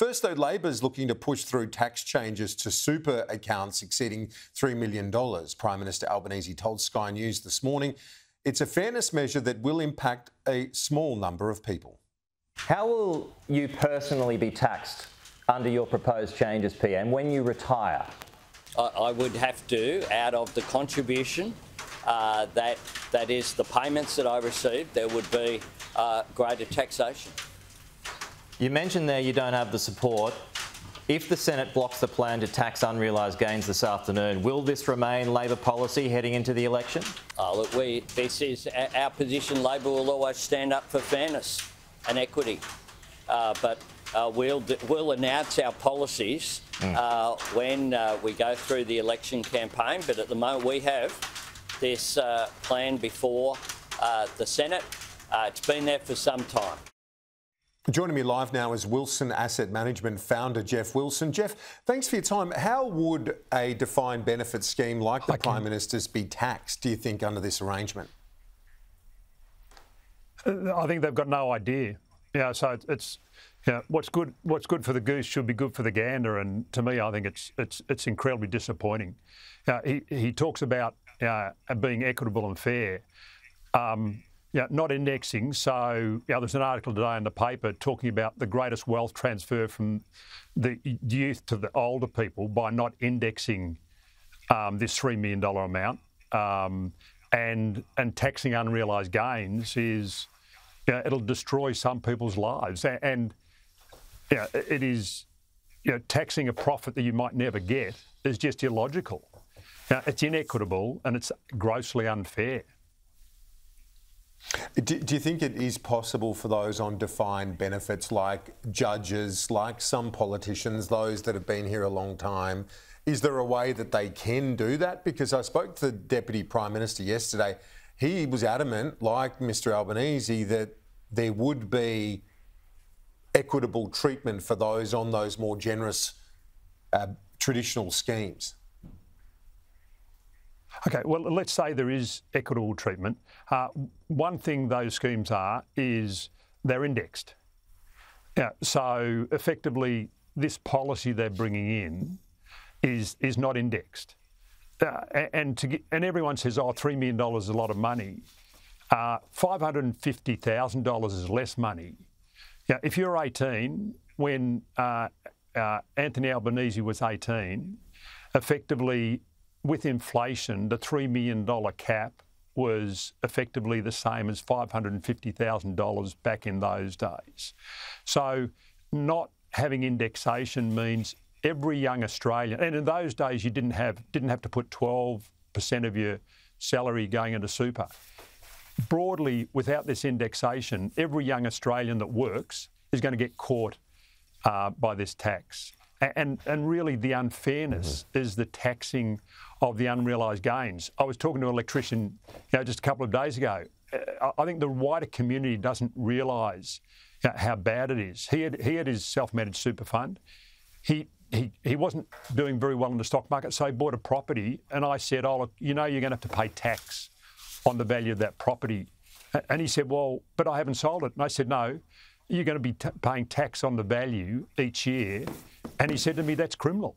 First, though, Labor's looking to push through tax changes to super accounts exceeding $3 million. Prime Minister Albanese told Sky News this morning it's a fairness measure that will impact a small number of people. How will you personally be taxed under your proposed changes, PM, when you retire? I would have to, out of the contribution, that is the payments that I receive, there would be greater taxation. You mentioned there you don't have the support. If the Senate blocks the plan to tax unrealised gains this afternoon, will this remain Labor policy heading into the election? Look, this is our position. Labor will always stand up for fairness and equity, but we'll announce our policies when we go through the election campaign. But at the moment, we have this plan before the Senate. It's been there for some time. Joining me live now is Wilson Asset Management founder Geoff Wilson. Geoff, thanks for your time. How would a defined benefit scheme like the Prime Minister's be taxed, do you think, under this arrangement? I think they've got no idea. So it's what's good for the goose should be good for the gander, and to me, I think it's incredibly disappointing. He talks about being equitable and fair. Not indexing. So there's an article today in the paper talking about the greatest wealth transfer from the youth to the older people by not indexing this $3 million amount, and taxing unrealised gains is, it'll destroy some people's lives, and it is, taxing a profit that you might never get is just illogical. It's inequitable and it's grossly unfair. Do you think it is possible for those on defined benefits, like judges, like some politicians, those that have been here a long time, is there a way that they can do that? Because I spoke to the Deputy Prime Minister yesterday. He was adamant, like Mr Albanese, that there would be equitable treatment for those on those more generous traditional schemes. Okay, well, let's say there is equitable treatment. One thing those schemes are is they're indexed. So effectively, this policy they're bringing in is not indexed. And everyone says, oh, $3 million is a lot of money. $550,000 is less money. If you're 18, when Anthony Albanese was 18, effectively, with inflation, the $3 million cap was effectively the same as $550,000 back in those days. So not having indexation means every young Australian, and in those days you didn't have to put 12% of your salary going into super. Broadly, without this indexation, every young Australian that works is going to get caught by this tax. And really the unfairness is the taxing of the unrealised gains. I was talking to an electrician just a couple of days ago. I think the wider community doesn't realise how bad it is. He had his self-managed super fund. He wasn't doing very well in the stock market, so he bought a property, and I said, oh, look, you're going to have to pay tax on the value of that property. And he said, well, but I haven't sold it. And I said, no, you're going to be paying tax on the value each year. And he said to me, that's criminal.